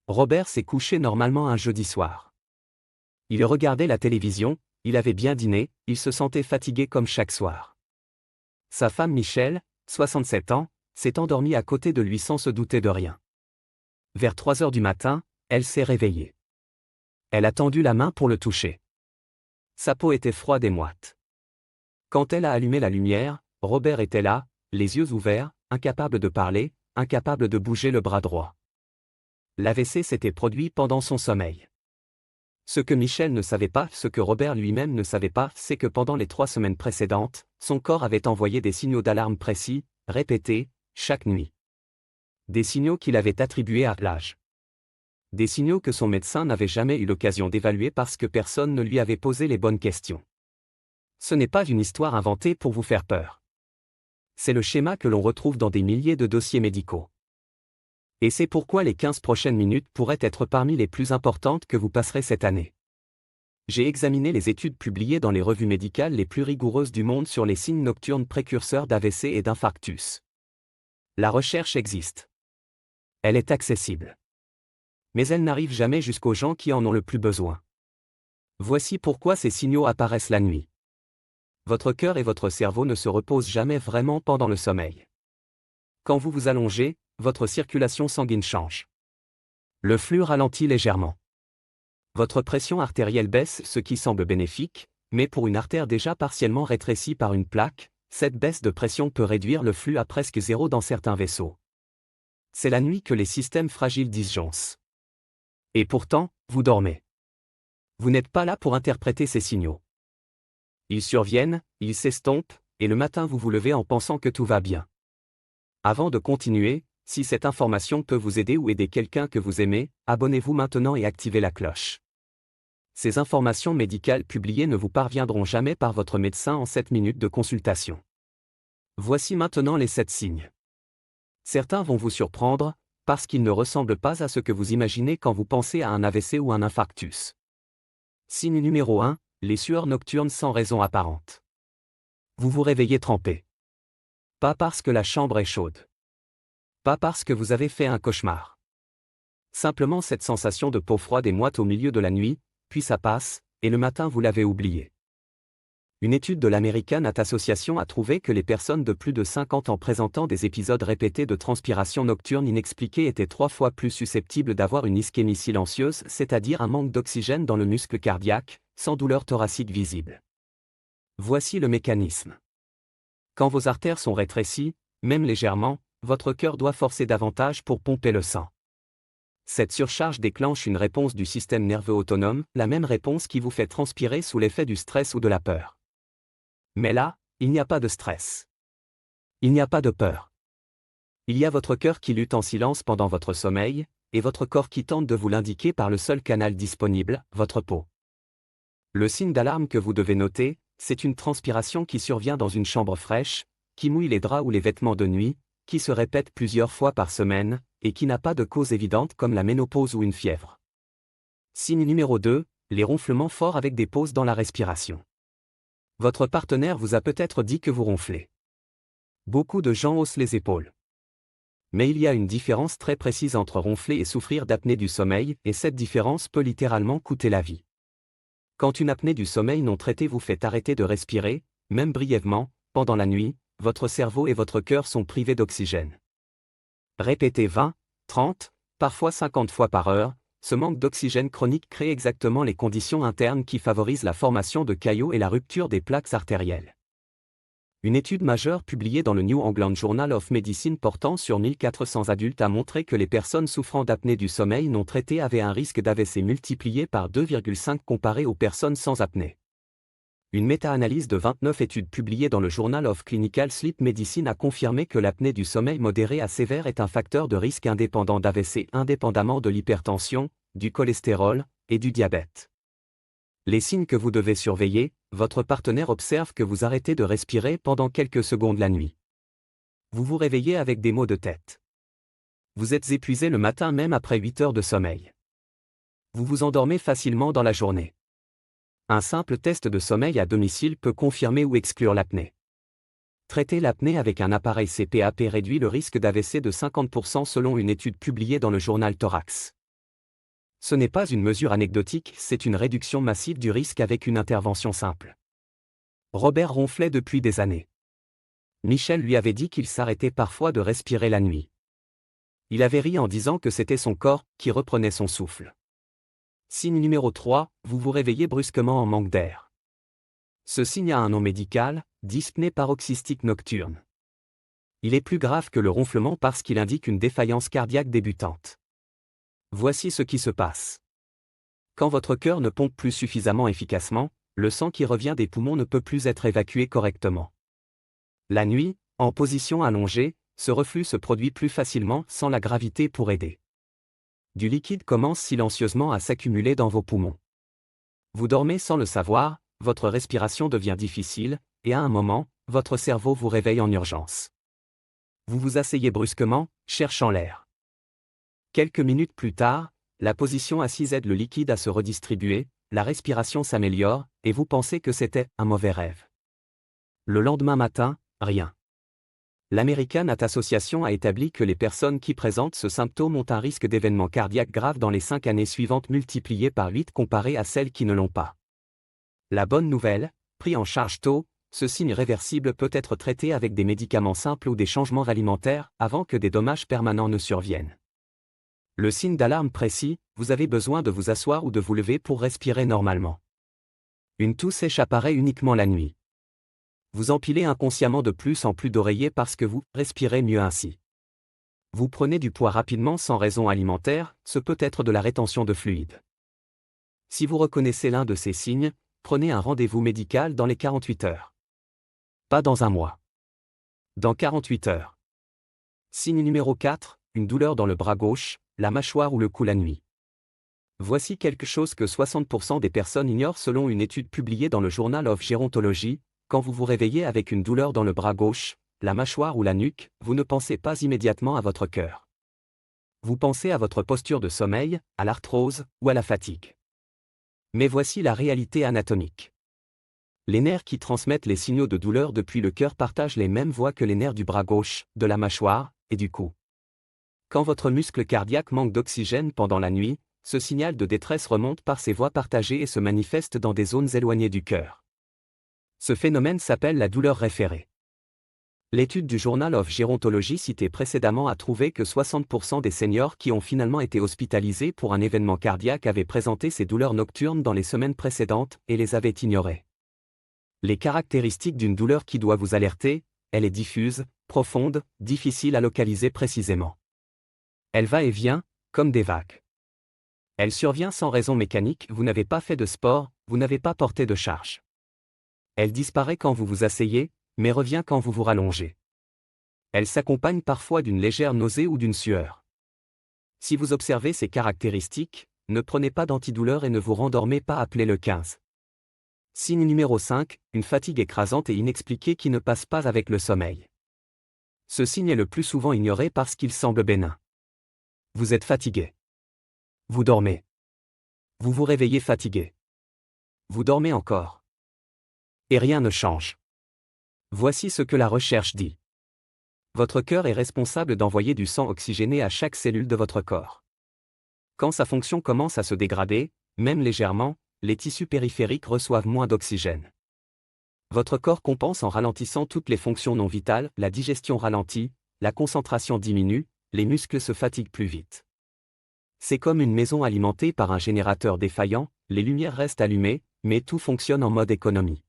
Robert s'est couché normalement un jeudi soir. Il regardait la télévision, il avait bien dîné, il se sentait fatigué comme chaque soir. Sa femme Michelle, 67 ans, s'est endormie à côté de lui sans se douter de rien. Vers 3 heures du matin, elle s'est réveillée. Elle a tendu la main pour le toucher. Sa peau était froide et moite. Quand elle a allumé la lumière, Robert était là, les yeux ouverts, incapable de parler, incapable de bouger le bras droit. L'AVC s'était produit pendant son sommeil. Ce que Michelle ne savait pas, ce que Robert lui-même ne savait pas, c'est que pendant les 3 semaines précédentes, son corps avait envoyé des signaux d'alarme précis, répétés, chaque nuit. Des signaux qu'il avait attribués à l'âge. Des signaux que son médecin n'avait jamais eu l'occasion d'évaluer parce que personne ne lui avait posé les bonnes questions. Ce n'est pas une histoire inventée pour vous faire peur. C'est le schéma que l'on retrouve dans des milliers de dossiers médicaux. Et c'est pourquoi les 15 prochaines minutes pourraient être parmi les plus importantes que vous passerez cette année. J'ai examiné les études publiées dans les revues médicales les plus rigoureuses du monde sur les signes nocturnes précurseurs d'AVC et d'infarctus. La recherche existe. Elle est accessible. Mais elle n'arrive jamais jusqu'aux gens qui en ont le plus besoin. Voici pourquoi ces signaux apparaissent la nuit. Votre cœur et votre cerveau ne se reposent jamais vraiment pendant le sommeil. Quand vous vous allongez, votre circulation sanguine change. Le flux ralentit légèrement. Votre pression artérielle baisse, ce qui semble bénéfique, mais pour une artère déjà partiellement rétrécie par une plaque, cette baisse de pression peut réduire le flux à presque zéro dans certains vaisseaux. C'est la nuit que les systèmes fragiles disjonctent. Et pourtant, vous dormez. Vous n'êtes pas là pour interpréter ces signaux. Ils surviennent, ils s'estompent, et le matin vous vous levez en pensant que tout va bien. Avant de continuer, si cette information peut vous aider ou aider quelqu'un que vous aimez, abonnez-vous maintenant et activez la cloche. Ces informations médicales publiées ne vous parviendront jamais par votre médecin en 7 minutes de consultation. Voici maintenant les 7 signes. Certains vont vous surprendre, parce qu'ils ne ressemblent pas à ce que vous imaginez quand vous pensez à un AVC ou un infarctus. Signe numéro 1, les sueurs nocturnes sans raison apparente. Vous vous réveillez trempé. Pas parce que la chambre est chaude. Pas parce que vous avez fait un cauchemar. Simplement cette sensation de peau froide et moite au milieu de la nuit, puis ça passe, et le matin vous l'avez oublié. Une étude de l'American Heart Association a trouvé que les personnes de plus de 50 ans présentant des épisodes répétés de transpiration nocturne inexpliquée étaient 3 fois plus susceptibles d'avoir une ischémie silencieuse, c'est-à-dire un manque d'oxygène dans le muscle cardiaque, sans douleur thoracique visible. Voici le mécanisme. Quand vos artères sont rétrécies, même légèrement, votre cœur doit forcer davantage pour pomper le sang. Cette surcharge déclenche une réponse du système nerveux autonome, la même réponse qui vous fait transpirer sous l'effet du stress ou de la peur. Mais là, il n'y a pas de stress. Il n'y a pas de peur. Il y a votre cœur qui lutte en silence pendant votre sommeil, et votre corps qui tente de vous l'indiquer par le seul canal disponible, votre peau. Le signe d'alarme que vous devez noter, c'est une transpiration qui survient dans une chambre fraîche, qui mouille les draps ou les vêtements de nuit, qui se répète plusieurs fois par semaine, et qui n'a pas de cause évidente comme la ménopause ou une fièvre. Signe numéro 2, les ronflements forts avec des pauses dans la respiration. Votre partenaire vous a peut-être dit que vous ronflez. Beaucoup de gens haussent les épaules. Mais il y a une différence très précise entre ronfler et souffrir d'apnée du sommeil, et cette différence peut littéralement coûter la vie. Quand une apnée du sommeil non traitée vous fait arrêter de respirer, même brièvement, pendant la nuit, votre cerveau et votre cœur sont privés d'oxygène. Répétez 20, 30, parfois 50 fois par heure, ce manque d'oxygène chronique crée exactement les conditions internes qui favorisent la formation de caillots et la rupture des plaques artérielles. Une étude majeure publiée dans le New England Journal of Medicine portant sur 1400 adultes a montré que les personnes souffrant d'apnée du sommeil non traitée avaient un risque d'AVC multiplié par 2,5 comparé aux personnes sans apnée. Une méta-analyse de 29 études publiées dans le Journal of Clinical Sleep Medicine a confirmé que l'apnée du sommeil modéré à sévère est un facteur de risque indépendant d'AVC indépendamment de l'hypertension, du cholestérol et du diabète. Les signes que vous devez surveiller, votre partenaire observe que vous arrêtez de respirer pendant quelques secondes la nuit. Vous vous réveillez avec des maux de tête. Vous êtes épuisé le matin même après 8 heures de sommeil. Vous vous endormez facilement dans la journée. Un simple test de sommeil à domicile peut confirmer ou exclure l'apnée. Traiter l'apnée avec un appareil CPAP réduit le risque d'AVC de 50% selon une étude publiée dans le journal Thorax. Ce n'est pas une mesure anecdotique, c'est une réduction massive du risque avec une intervention simple. Robert ronflait depuis des années. Michel lui avait dit qu'il s'arrêtait parfois de respirer la nuit. Il avait ri en disant que c'était son corps qui reprenait son souffle. Signe numéro 3, vous vous réveillez brusquement en manque d'air. Ce signe a un nom médical, dyspnée paroxystique nocturne. Il est plus grave que le ronflement parce qu'il indique une défaillance cardiaque débutante. Voici ce qui se passe. Quand votre cœur ne pompe plus suffisamment efficacement, le sang qui revient des poumons ne peut plus être évacué correctement. La nuit, en position allongée, ce reflux se produit plus facilement sans la gravité pour aider. Du liquide commence silencieusement à s'accumuler dans vos poumons. Vous dormez sans le savoir, votre respiration devient difficile, et à un moment, votre cerveau vous réveille en urgence. Vous vous asseyez brusquement, cherchant l'air. Quelques minutes plus tard, la position assise aide le liquide à se redistribuer, la respiration s'améliore, et vous pensez que c'était un mauvais rêve. Le lendemain matin, rien. L'American Heart Association a établi que les personnes qui présentent ce symptôme ont un risque d'événement cardiaque grave dans les 5 années suivantes multiplié par 8 comparé à celles qui ne l'ont pas. La bonne nouvelle, pris en charge tôt, ce signe réversible peut être traité avec des médicaments simples ou des changements alimentaires avant que des dommages permanents ne surviennent. Le signe d'alarme précis, vous avez besoin de vous asseoir ou de vous lever pour respirer normalement. Une toux sèche apparaît uniquement la nuit. Vous empilez inconsciemment de plus en plus d'oreillers parce que vous respirez mieux ainsi. Vous prenez du poids rapidement sans raison alimentaire, ce peut être de la rétention de fluide. Si vous reconnaissez l'un de ces signes, prenez un rendez-vous médical dans les 48 heures. Pas dans un mois. Dans 48 heures. Signe numéro 4, une douleur dans le bras gauche, la mâchoire ou le cou la nuit. Voici quelque chose que 60% des personnes ignorent selon une étude publiée dans le Journal of Gerontology. Quand vous vous réveillez avec une douleur dans le bras gauche, la mâchoire ou la nuque, vous ne pensez pas immédiatement à votre cœur. Vous pensez à votre posture de sommeil, à l'arthrose ou à la fatigue. Mais voici la réalité anatomique. Les nerfs qui transmettent les signaux de douleur depuis le cœur partagent les mêmes voies que les nerfs du bras gauche, de la mâchoire et du cou. Quand votre muscle cardiaque manque d'oxygène pendant la nuit, ce signal de détresse remonte par ces voies partagées et se manifeste dans des zones éloignées du cœur. Ce phénomène s'appelle la douleur référée. L'étude du Journal of Gerontology citée précédemment a trouvé que 60% des seniors qui ont finalement été hospitalisés pour un événement cardiaque avaient présenté ces douleurs nocturnes dans les semaines précédentes et les avaient ignorées. Les caractéristiques d'une douleur qui doit vous alerter, elle est diffuse, profonde, difficile à localiser précisément. Elle va et vient, comme des vagues. Elle survient sans raison mécanique, vous n'avez pas fait de sport, vous n'avez pas porté de charge. Elle disparaît quand vous vous asseyez, mais revient quand vous vous rallongez. Elle s'accompagne parfois d'une légère nausée ou d'une sueur. Si vous observez ces caractéristiques, ne prenez pas d'antidouleur et ne vous rendormez pas, appelez le 15. Signe numéro 5, une fatigue écrasante et inexpliquée qui ne passe pas avec le sommeil. Ce signe est le plus souvent ignoré parce qu'il semble bénin. Vous êtes fatigué. Vous dormez. Vous vous réveillez fatigué. Vous dormez encore. Et rien ne change. Voici ce que la recherche dit. Votre cœur est responsable d'envoyer du sang oxygéné à chaque cellule de votre corps. Quand sa fonction commence à se dégrader, même légèrement, les tissus périphériques reçoivent moins d'oxygène. Votre corps compense en ralentissant toutes les fonctions non vitales, la digestion ralentit, la concentration diminue, les muscles se fatiguent plus vite. C'est comme une maison alimentée par un générateur défaillant, les lumières restent allumées, mais tout fonctionne en mode économie.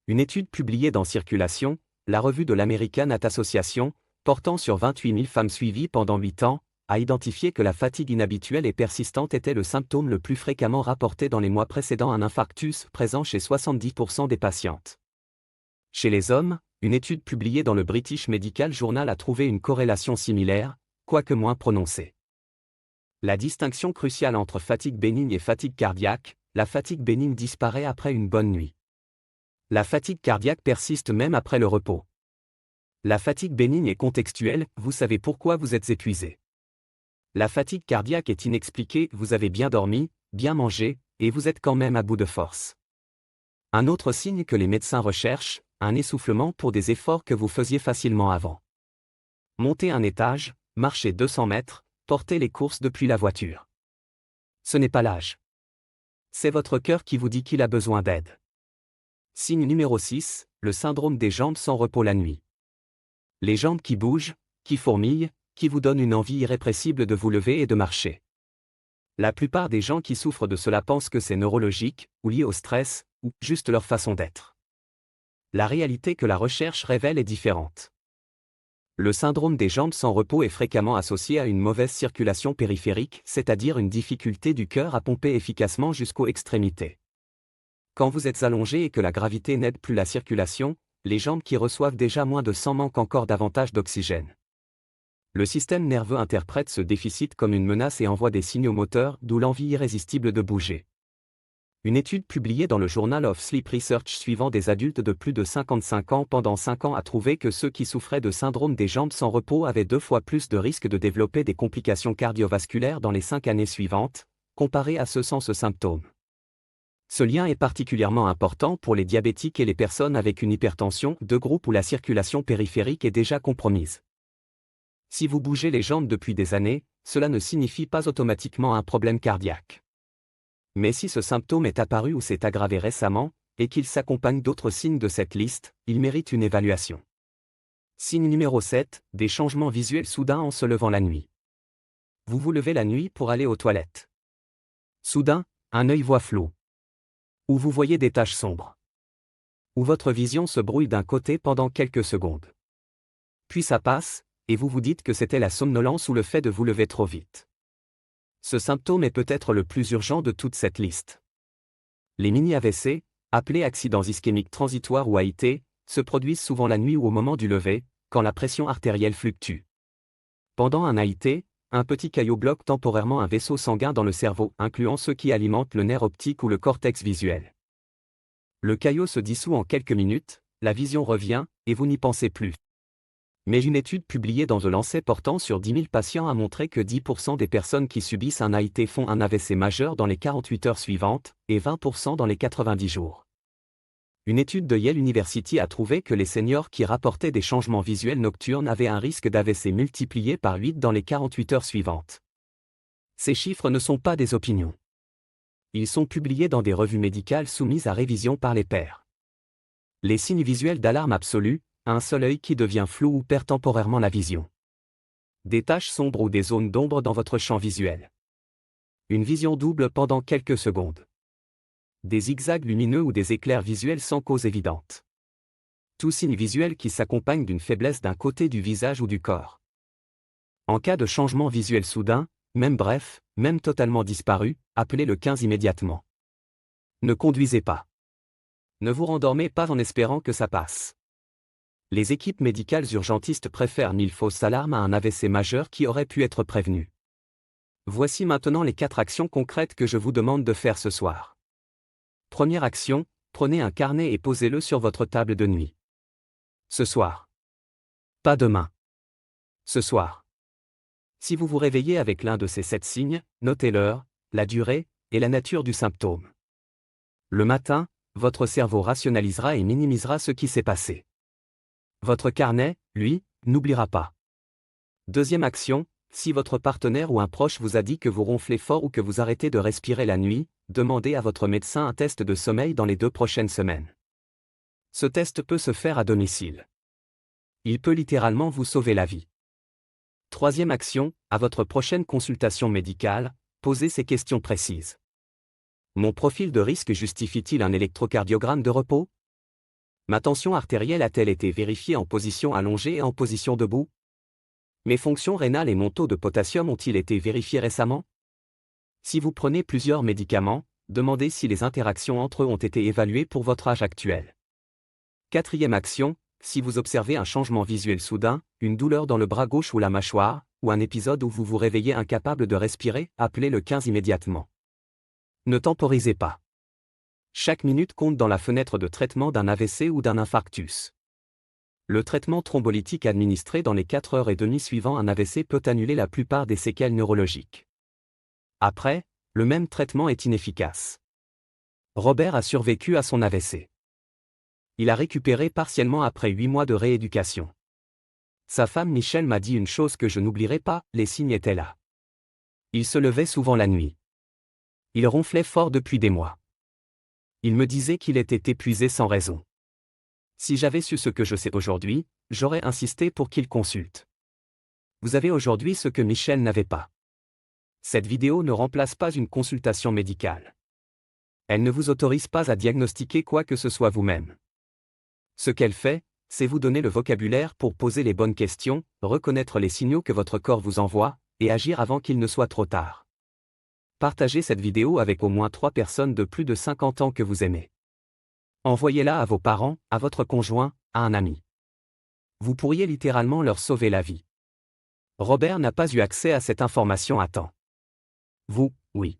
Une étude publiée dans Circulation, la revue de l'American Heart Association, portant sur 28 000 femmes suivies pendant 8 ans, a identifié que la fatigue inhabituelle et persistante était le symptôme le plus fréquemment rapporté dans les mois précédant un infarctus présent chez 70% des patientes. Chez les hommes, une étude publiée dans le British Medical Journal a trouvé une corrélation similaire, quoique moins prononcée. La distinction cruciale entre fatigue bénigne et fatigue cardiaque, la fatigue bénigne disparaît après une bonne nuit. La fatigue cardiaque persiste même après le repos. La fatigue bénigne est contextuelle, vous savez pourquoi vous êtes épuisé. La fatigue cardiaque est inexpliquée, vous avez bien dormi, bien mangé, et vous êtes quand même à bout de force. Un autre signe que les médecins recherchent, un essoufflement pour des efforts que vous faisiez facilement avant. Montez un étage, marchez 200 mètres, portez les courses depuis la voiture. Ce n'est pas l'âge. C'est votre cœur qui vous dit qu'il a besoin d'aide. Signe numéro 6, le syndrome des jambes sans repos la nuit. Les jambes qui bougent, qui fourmillent, qui vous donnent une envie irrépressible de vous lever et de marcher. La plupart des gens qui souffrent de cela pensent que c'est neurologique, ou lié au stress, ou juste leur façon d'être. La réalité que la recherche révèle est différente. Le syndrome des jambes sans repos est fréquemment associé à une mauvaise circulation périphérique, c'est-à-dire une difficulté du cœur à pomper efficacement jusqu'aux extrémités. Quand vous êtes allongé et que la gravité n'aide plus la circulation, les jambes qui reçoivent déjà moins de sang manquent encore davantage d'oxygène. Le système nerveux interprète ce déficit comme une menace et envoie des signaux moteurs, d'où l'envie irrésistible de bouger. Une étude publiée dans le Journal of Sleep Research suivant des adultes de plus de 55 ans pendant 5 ans a trouvé que ceux qui souffraient de syndrome des jambes sans repos avaient 2 fois plus de risques de développer des complications cardiovasculaires dans les 5 années suivantes, comparé à ceux sans ce symptôme. Ce lien est particulièrement important pour les diabétiques et les personnes avec une hypertension de groupe où la circulation périphérique est déjà compromise. Si vous bougez les jambes depuis des années, cela ne signifie pas automatiquement un problème cardiaque. Mais si ce symptôme est apparu ou s'est aggravé récemment, et qu'il s'accompagne d'autres signes de cette liste, il mérite une évaluation. Signe numéro 7, des changements visuels soudains en se levant la nuit. Vous vous levez la nuit pour aller aux toilettes. Soudain, un œil voit flou. Ou vous voyez des taches sombres. Ou votre vision se brouille d'un côté pendant quelques secondes. Puis ça passe, et vous vous dites que c'était la somnolence ou le fait de vous lever trop vite. Ce symptôme est peut-être le plus urgent de toute cette liste. Les mini-AVC, appelés accidents ischémiques transitoires ou AIT, se produisent souvent la nuit ou au moment du lever, quand la pression artérielle fluctue. Pendant un AIT, un petit caillot bloque temporairement un vaisseau sanguin dans le cerveau, incluant ceux qui alimentent le nerf optique ou le cortex visuel. Le caillot se dissout en quelques minutes, la vision revient, et vous n'y pensez plus. Mais une étude publiée dans The Lancet portant sur 10 000 patients a montré que 10% des personnes qui subissent un AIT font un AVC majeur dans les 48 heures suivantes, et 20% dans les 90 jours. Une étude de Yale University a trouvé que les seniors qui rapportaient des changements visuels nocturnes avaient un risque d'AVC multiplié par 8 dans les 48 heures suivantes. Ces chiffres ne sont pas des opinions. Ils sont publiés dans des revues médicales soumises à révision par les pairs. Les signes visuels d'alarme absolue, un seul œil qui devient flou ou perd temporairement la vision. Des taches sombres ou des zones d'ombre dans votre champ visuel. Une vision double pendant quelques secondes. Des zigzags lumineux ou des éclairs visuels sans cause évidente. Tout signe visuel qui s'accompagne d'une faiblesse d'un côté du visage ou du corps. En cas de changement visuel soudain, même bref, même totalement disparu, appelez le 15 immédiatement. Ne conduisez pas. Ne vous rendormez pas en espérant que ça passe. Les équipes médicales urgentistes préfèrent 1000 fausses alarmes à un AVC majeur qui aurait pu être prévenu. Voici maintenant les 4 actions concrètes que je vous demande de faire ce soir. Première action, prenez un carnet et posez-le sur votre table de nuit. Ce soir. Pas demain. Ce soir. Si vous vous réveillez avec l'un de ces 7 signes, notez l'heure, la durée, et la nature du symptôme. Le matin, votre cerveau rationalisera et minimisera ce qui s'est passé. Votre carnet, lui, n'oubliera pas. Deuxième action, si votre partenaire ou un proche vous a dit que vous ronflez fort ou que vous arrêtez de respirer la nuit, demandez à votre médecin un test de sommeil dans les 2 prochaines semaines. Ce test peut se faire à domicile. Il peut littéralement vous sauver la vie. Troisième action, à votre prochaine consultation médicale, posez ces questions précises. Mon profil de risque justifie-t-il un électrocardiogramme de repos ? Ma tension artérielle a-t-elle été vérifiée en position allongée et en position debout ? Mes fonctions rénales et mon taux de potassium ont-ils été vérifiés récemment ? Si vous prenez plusieurs médicaments, demandez si les interactions entre eux ont été évaluées pour votre âge actuel. Quatrième action, si vous observez un changement visuel soudain, une douleur dans le bras gauche ou la mâchoire, ou un épisode où vous vous réveillez incapable de respirer, appelez le 15 immédiatement. Ne temporisez pas. Chaque minute compte dans la fenêtre de traitement d'un AVC ou d'un infarctus. Le traitement thrombolytique administré dans les 4h30 suivant un AVC peut annuler la plupart des séquelles neurologiques. Après, le même traitement est inefficace. Robert a survécu à son AVC. Il a récupéré partiellement après 8 mois de rééducation. Sa femme Michelle m'a dit une chose que je n'oublierai pas, les signes étaient là. Il se levait souvent la nuit. Il ronflait fort depuis des mois. Il me disait qu'il était épuisé sans raison. Si j'avais su ce que je sais aujourd'hui, j'aurais insisté pour qu'il consulte. Vous avez aujourd'hui ce que Michel n'avait pas. Cette vidéo ne remplace pas une consultation médicale. Elle ne vous autorise pas à diagnostiquer quoi que ce soit vous-même. Ce qu'elle fait, c'est vous donner le vocabulaire pour poser les bonnes questions, reconnaître les signaux que votre corps vous envoie, et agir avant qu'il ne soit trop tard. Partagez cette vidéo avec au moins 3 personnes de plus de 50 ans que vous aimez. Envoyez-la à vos parents, à votre conjoint, à un ami. Vous pourriez littéralement leur sauver la vie. Robert n'a pas eu accès à cette information à temps. Vous, oui.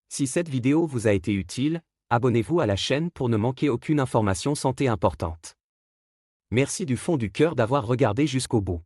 Si cette vidéo vous a été utile, abonnez-vous à la chaîne pour ne manquer aucune information santé importante. Merci du fond du cœur d'avoir regardé jusqu'au bout.